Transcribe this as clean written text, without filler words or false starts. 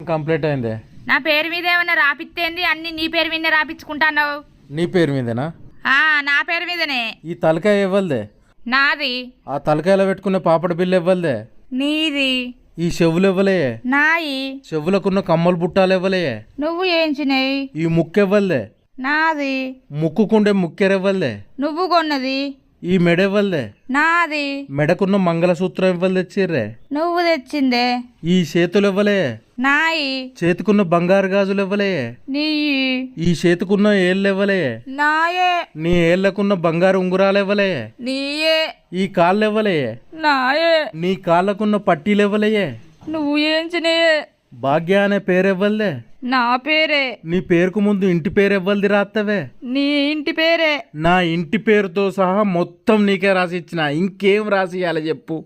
Complete అయిందే. నా పేరు మీద ఏమన్నా రాపిత్తేంది? అన్ని నీ పేరు మీద రాపించుకుంటావు. నీ పేరు మీదేనా? నా పేరు మీదనే. ఈ తలకాయ ఇవ్వలదే. నాది. ఆ తలకాయలో పెట్టుకునే పాపడ బిల్లు ఇవ్వలదే. నీది. ఈ చెవులు ఇవ్వలే. నాయి. చెవులకున్న కమ్మలు బుట్టాలు ఇవ్వలే. నువ్వు ఏంచినాయి? ఈ ముక్కు ఇవ్వలే. నాది. ముక్కుకుండే ముక్కెరెవ్వలే. నువ్వు కొన్నది. ఈ మెడ ఇవ్వలే. నాది. మెడకున్న మంగళసూత్రం ఇవ్వలు తెచ్చిర్రే. నువ్వు తెచ్చిందే. ఈ చేతులు ఇవ్వలే. నాయి. చేతికున్న బంగారు గాజులు ఇవ్వలే. నీ. ఈ చేతికున్న ఏళ్ళు ఇవ్వలే. నాయే. నీ ఏళ్లకున్న బంగారు ఉంగురాలు ఇవ్వలే. నీయే. ఈ కాళ్ళు ఇవ్వలే. నాయే. నీ కాళ్ళకున్న పట్టీలు ఇవ్వలే. నువ్వు ఏంచినాయే. భాగ్య అనే పేరు ఇవ్వలే. నా పేరే. నీ పేరుకు ముందు ఇంటి పేరు ఇవ్వలది రాత్తవే. నీ ఇంటి పేరే. నా ఇంటి పేరుతో సహా మొత్తం నీకే రాసి ఇచ్చిన. ఇంకేం రాసి ఇవ్వాలి చెప్పు.